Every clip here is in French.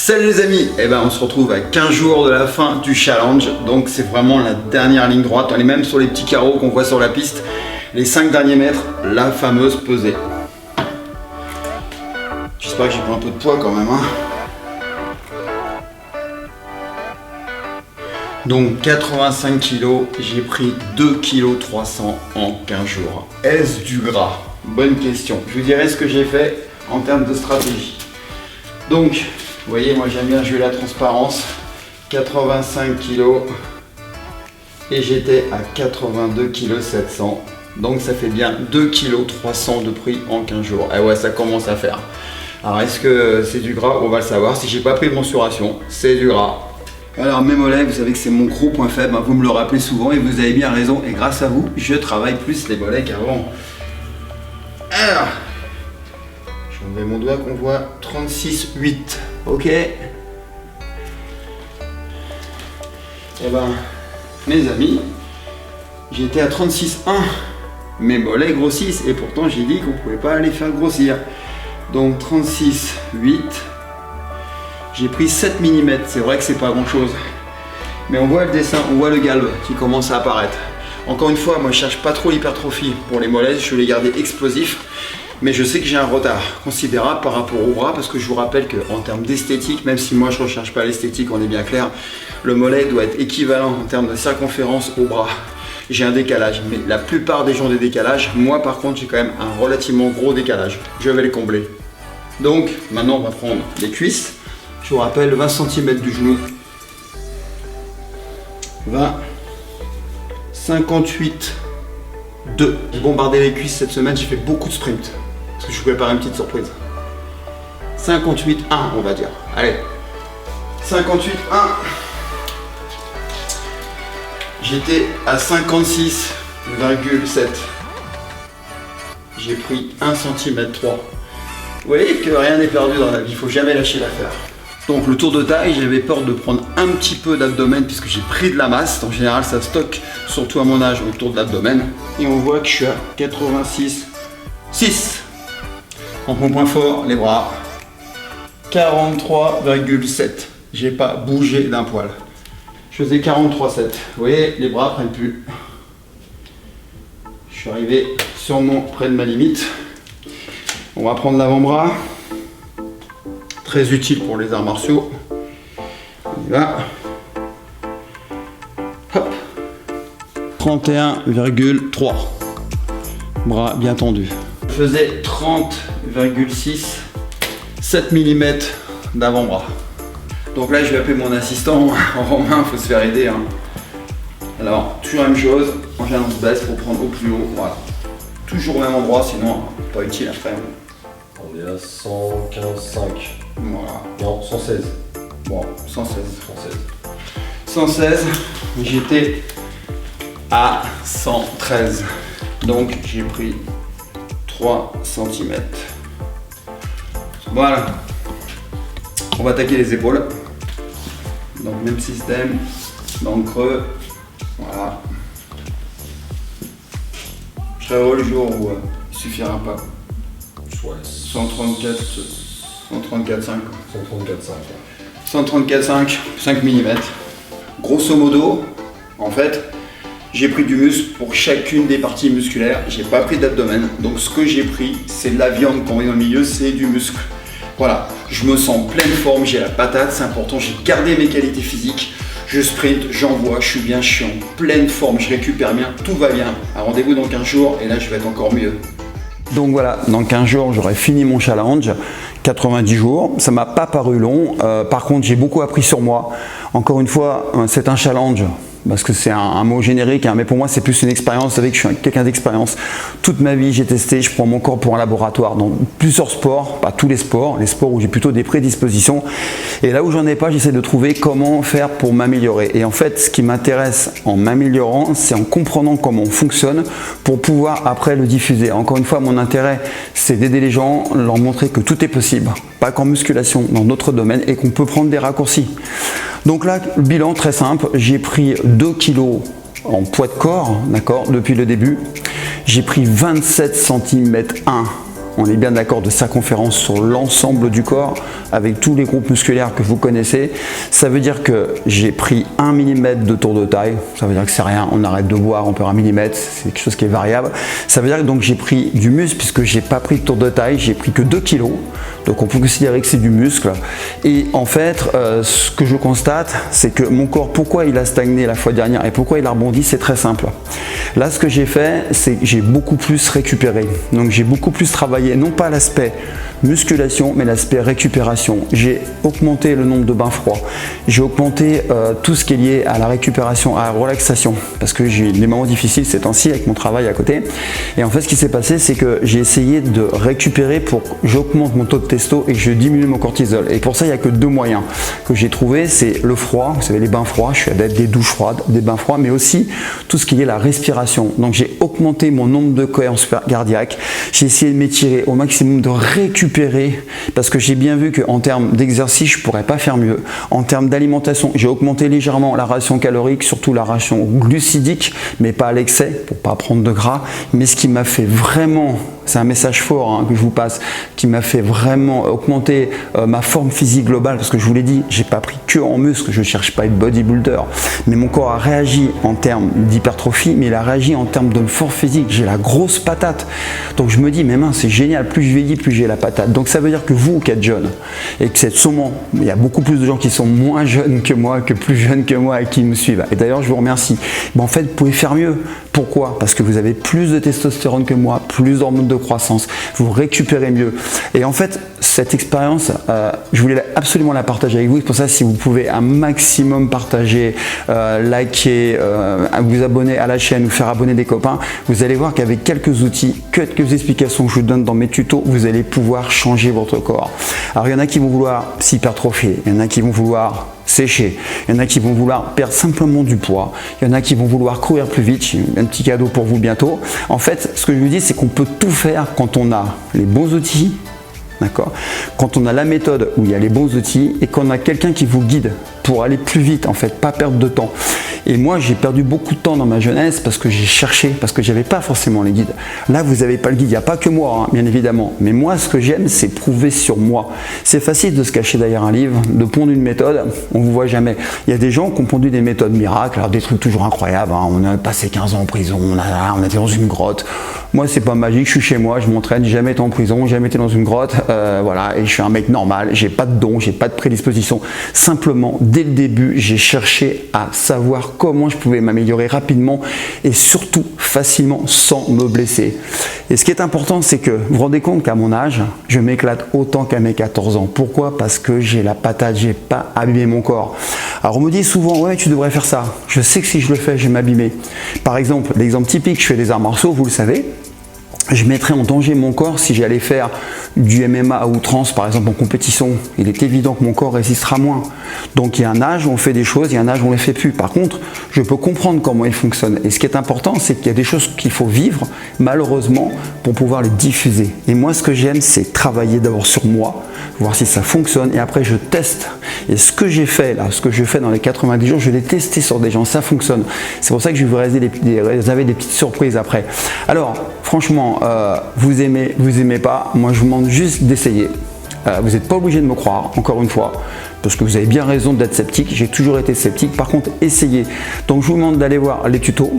Salut les amis, on se retrouve à 15 jours de la fin du challenge, donc c'est vraiment la dernière ligne droite, on est même sur les petits carreaux qu'on voit sur la piste, les 5 derniers mètres, la fameuse pesée. J'espère que j'ai pris un peu de poids quand même. Donc 85 kg, j'ai pris 2,3 kg en 15 jours. Est-ce du gras? Bonne question. Je vous dirai ce que j'ai fait en termes de stratégie. Donc, vous voyez, moi j'aime bien jouer la transparence. 85 kg et j'étais à 82,7 kg. Donc ça fait bien 2,3 kg de prix en 15 jours. Et ouais, ça commence à faire. Alors est-ce que c'est du gras? On va le savoir. Si j'ai pas pris de mensuration, c'est du gras. Alors mes mollets, vous savez que c'est mon gros point faible, vous me le rappelez souvent et vous avez bien raison. Et grâce à vous, je travaille plus les mollets qu'avant. Alors, je mets mon doigt qu'on voit 36,8. Ok. Mes amis, j'étais à 36,1. Mes mollets grossissent et pourtant j'ai dit qu'on pouvait pas les faire grossir. Donc 36,8. J'ai pris 7 mm, c'est vrai que c'est pas grand chose. Mais on voit le dessin, on voit le galbe qui commence à apparaître. Encore une fois, moi je cherche pas trop l'hypertrophie pour les mollets, je veux les garder explosifs. Mais je sais que j'ai un retard considérable par rapport au bras parce que je vous rappelle qu'en termes d'esthétique, même si moi je ne recherche pas l'esthétique, on est bien clair, le mollet doit être équivalent en termes de circonférence au bras. J'ai un décalage, mais la plupart des gens ont des décalages. Moi par contre, j'ai quand même un relativement gros décalage. Je vais le combler. Donc maintenant, on va prendre les cuisses. Je vous rappelle 20 cm du genou. 20, 58, 2. J'ai bombardé les cuisses cette semaine, j'ai fait beaucoup de sprints. Parce que je vous prépare une petite surprise. 58, 1 on va dire. Allez. 58, 1. J'étais à 56,7. J'ai pris 1 cm 3. Vous voyez que rien n'est perdu dans la vie, il ne faut jamais lâcher l'affaire. Donc le tour de taille, j'avais peur de prendre un petit peu d'abdomen puisque j'ai pris de la masse. En général, ça stocke, surtout à mon âge, autour de l'abdomen. Et on voit que je suis à 86,6. Donc mon point fort, les bras. 43,7. J'ai pas bougé d'un poil. Je faisais 43,7. Vous voyez, les bras prennent plus. Je suis arrivé sûrement près de ma limite. On va prendre l'avant-bras. Très utile pour les arts martiaux. On y va. Hop. 31,3. Bras bien tendus. Je faisais 30,6. 7 mm d'avant-bras. Donc là, je vais appeler mon assistant. En Romain, il faut se faire aider. Alors, toujours la même chose. En général, on se baisse pour prendre au plus haut. Voilà. Toujours au même endroit, sinon, pas utile après. On est à 115,5. Voilà. Non, 116. Bon, 116. 116. J'étais à 113. Donc j'ai pris 3 cm. Voilà. On va attaquer les épaules. Donc même système. Dans le creux. Voilà. Je serai heureux le jour où il suffira pas. 134,5. 134,5, 5 mm. Grosso modo, en fait, j'ai pris du muscle pour chacune des parties musculaires. J'ai pas pris d'abdomen. Donc ce que j'ai pris, c'est de la viande qu'on met dans le milieu, c'est du muscle. Voilà, je me sens en pleine forme, j'ai la patate, c'est important. J'ai gardé mes qualités physiques. Je sprint, j'envoie, je suis bien, je suis en pleine forme, je récupère bien, tout va bien. Un rendez-vous dans 15 jours et là, je vais être encore mieux. Donc voilà, dans 15 jours, j'aurai fini mon challenge, 90 jours. Ça m'a pas paru long. Par contre, j'ai beaucoup appris sur moi. Encore une fois, c'est un challenge. Parce que c'est un mot générique, mais pour moi c'est plus une expérience. Vous savez que je suis quelqu'un d'expérience. Toute ma vie j'ai testé, je prends mon corps pour un laboratoire dans plusieurs sports, pas tous les sports où j'ai plutôt des prédispositions. Et là où j'en ai pas, j'essaie de trouver comment faire pour m'améliorer. Et en fait, ce qui m'intéresse en m'améliorant, c'est en comprenant comment on fonctionne pour pouvoir après le diffuser. Encore une fois, mon intérêt, c'est d'aider les gens, leur montrer que tout est possible, pas qu'en musculation, dans d'autres domaines, et qu'on peut prendre des raccourcis. Donc là, le bilan très simple, j'ai pris 2 kg en poids de corps, d'accord, depuis le début. J'ai pris 27 cm 1 on est bien d'accord, de circonférence sur l'ensemble du corps, avec tous les groupes musculaires que vous connaissez. Ça veut dire que j'ai pris 1 mm de tour de taille, ça veut dire que c'est rien, on arrête de voir, on perd 1 mm, c'est quelque chose qui est variable. Ça veut dire que donc j'ai pris du muscle, puisque j'ai pas pris de tour de taille, j'ai pris que 2 kg, donc on peut considérer que c'est du muscle. Et en fait, ce que je constate, c'est que mon corps, pourquoi il a stagné la fois dernière et pourquoi il a rebondi, c'est très simple. Là, ce que j'ai fait, c'est que j'ai beaucoup plus récupéré, donc j'ai beaucoup plus travaillé, non pas l'aspect musculation, mais l'aspect récupération. J'ai augmenté le nombre de bains froids, j'ai augmenté tout ce qui est lié à la récupération, à la relaxation, parce que j'ai des moments difficiles ces temps-ci avec mon travail à côté. Et en fait, ce qui s'est passé, c'est que j'ai essayé de récupérer pour que j'augmente mon taux de testo et que je diminue mon cortisol. Et pour ça, il n'y a que 2 moyens que j'ai trouvé, c'est le froid, vous savez, les bains froids, je suis adepte des douches froides, des bains froids, mais aussi tout ce qui est la respiration. Donc j'ai augmenté mon nombre de cohérences cardiaques, j'ai essayé de m'étirer au maximum, de récupérer, parce que j'ai bien vu qu'en termes d'exercice, je ne pourrais pas faire mieux. En termes d'alimentation, j'ai augmenté légèrement la ration calorique, surtout la ration glucidique, mais pas à l'excès, pour ne pas prendre de gras. Mais ce qui m'a fait vraiment, c'est un message fort que je vous passe, qui m'a fait vraiment augmenter ma forme physique globale, parce que je vous l'ai dit, j'ai pas pris que en muscle, je ne cherche pas à être bodybuilder, mais mon corps a réagi en termes d'hypertrophie, mais il a réagi en termes de force physique. J'ai la grosse patate, donc je me dis, mais mince, c'est génial, plus je vieillis, plus j'ai la patate. Donc ça veut dire que vous qui êtes jeune, et que c'est sûrement, il y a beaucoup plus de gens qui sont moins jeunes que moi, que plus jeunes que moi et qui me suivent. Et d'ailleurs, je vous remercie. Mais en fait, vous pouvez faire mieux. Pourquoi? Parce que vous avez plus de testostérone que moi, plus d'hormones de croissance, vous récupérez mieux. Et en fait, cette expérience, je voulais absolument la partager avec vous. C'est pour ça, si vous pouvez un maximum partager, liker, vous abonner à la chaîne, vous faire abonner des copains, vous allez voir qu'avec quelques outils, quelques explications que je vous donne dans mes tutos, vous allez pouvoir changer votre corps. Alors, il y en a qui vont vouloir s'hypertrophier, il y en a qui vont vouloir sécher, il y en a qui vont vouloir perdre simplement du poids, il y en a qui vont vouloir courir plus vite. J'ai un petit cadeau pour vous bientôt. En fait, ce que je vous dis, c'est qu'on peut tout faire quand on a les bons outils, d'accord, quand on a la méthode où il y a les bons outils et qu'on a quelqu'un qui vous guide pour aller plus vite, en fait, pas perdre de temps. Et moi, j'ai perdu beaucoup de temps dans ma jeunesse parce que j'ai cherché, parce que j'avais pas forcément les guides. Là, vous n'avez pas le guide, il n'y a pas que moi, bien évidemment. Mais moi, ce que j'aime, c'est prouver sur moi. C'est facile de se cacher derrière un livre, de pondre une méthode, on ne vous voit jamais. Il y a des gens qui ont pondu des méthodes miracles, alors des trucs toujours incroyables. On a passé 15 ans en prison, on était dans une grotte. Moi, c'est pas magique, je suis chez moi, je m'entraîne, j'ai jamais été en prison, jamais été dans une grotte, voilà, et je suis un mec normal, j'ai pas de don, j'ai pas de prédisposition. Simplement, dès le début, j'ai cherché à savoir comment je pouvais m'améliorer rapidement et surtout facilement sans me blesser. Et ce qui est important, c'est que vous vous rendez compte qu'à mon âge, je m'éclate autant qu'à mes 14 ans. Pourquoi? Parce que j'ai la patate, j'ai pas abîmé mon corps. Alors on me dit souvent, ouais, tu devrais faire ça. Je sais que si je le fais, je vais m'abîmer. Par exemple, l'exemple typique, je fais des arts martiaux, vous le savez. Je mettrais en danger mon corps si j'allais faire du MMA à outrance, par exemple en compétition. Il est évident que mon corps résistera moins. Donc il y a un âge où on fait des choses, il y a un âge où on ne les fait plus. Par contre, je peux comprendre comment ils fonctionnent. Et ce qui est important, c'est qu'il y a des choses qu'il faut vivre, malheureusement, pour pouvoir les diffuser. Et moi, ce que j'aime, c'est travailler d'abord sur moi, voir si ça fonctionne, et après je teste. Et ce que j'ai fait là, ce que je fais dans les 90 jours, je l'ai testé sur des gens, ça fonctionne. C'est pour ça que je vais vous réserver des petites surprises après. Alors, franchement, vous aimez pas, moi je vous demande juste d'essayer. Vous n'êtes pas obligé de me croire, encore une fois, parce que vous avez bien raison d'être sceptique, j'ai toujours été sceptique. Par contre, essayez. Donc je vous demande d'aller voir les tutos.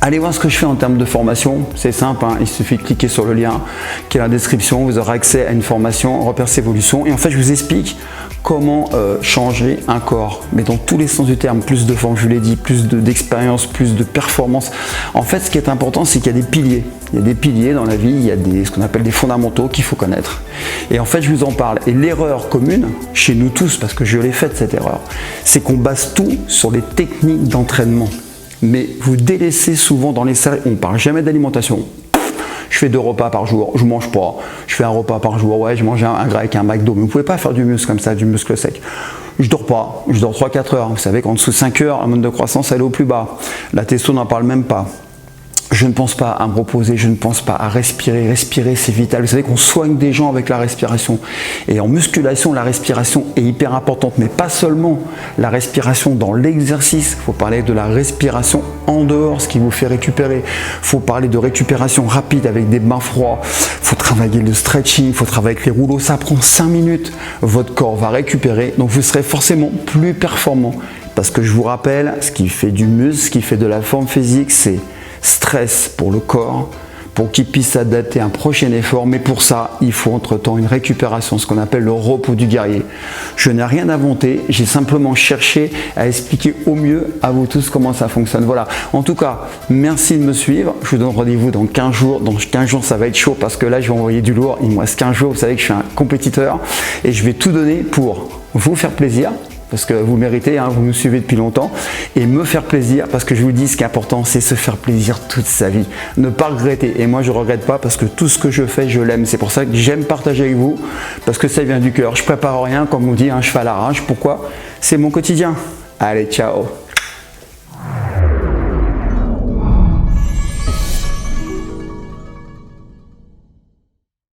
Allez voir ce que je fais en termes de formation, c'est simple, il suffit de cliquer sur le lien qui est dans la description, vous aurez accès à une formation Repères Evolution, et en fait je vous explique comment changer un corps, mais dans tous les sens du terme, plus de forme, je vous l'ai dit, plus d'expérience, plus de performance. En fait, ce qui est important, c'est qu'il y a des piliers. Il y a des piliers dans la vie, il y a ce qu'on appelle des fondamentaux qu'il faut connaître. Et en fait, je vous en parle. Et l'erreur commune, chez nous tous, parce que je l'ai faite cette erreur, c'est qu'on base tout sur les techniques d'entraînement. Mais vous délaissez souvent dans les salles, on ne parle jamais d'alimentation. Je fais 2 repas par jour, je ne mange pas. Je fais 1 repas par jour, ouais, je mange un grec, un McDo. Mais vous ne pouvez pas faire du muscle comme ça, du muscle sec. Je dors pas, je dors 3-4 heures. Vous savez qu'en dessous de 5 heures, la hormone de croissance elle est au plus bas. La testo n'en parle même pas. Je ne pense pas à me reposer, je ne pense pas à respirer. Respirer, c'est vital. Vous savez qu'on soigne des gens avec la respiration. Et en musculation, la respiration est hyper importante. Mais pas seulement la respiration dans l'exercice. Il faut parler de la respiration en dehors, ce qui vous fait récupérer. Il faut parler de récupération rapide avec des bains froids. Il faut travailler le stretching, il faut travailler avec les rouleaux. Ça prend 5 minutes. Votre corps va récupérer. Donc vous serez forcément plus performant. Parce que je vous rappelle, ce qui fait du muscle, ce qui fait de la forme physique, c'est stress pour le corps, pour qu'il puisse s'adapter à un prochain effort. Mais pour ça, il faut entre-temps une récupération, ce qu'on appelle le repos du guerrier. Je n'ai rien inventé, j'ai simplement cherché à expliquer au mieux à vous tous comment ça fonctionne. Voilà, en tout cas, merci de me suivre. Je vous donne rendez-vous dans 15 jours. Dans 15 jours, ça va être chaud parce que là, je vais envoyer du lourd. Il me reste 15 jours, vous savez que je suis un compétiteur et je vais tout donner pour vous faire plaisir. Parce que vous méritez, hein, vous nous suivez depuis longtemps, et me faire plaisir, parce que je vous dis, ce qui est important, c'est se faire plaisir toute sa vie, ne pas regretter. Et moi, je ne regrette pas, parce que tout ce que je fais, je l'aime. C'est pour ça que j'aime partager avec vous, parce que ça vient du cœur. Je prépare rien, comme on dit, un cheval à l'arrache. Pourquoi? C'est mon quotidien. Allez, ciao!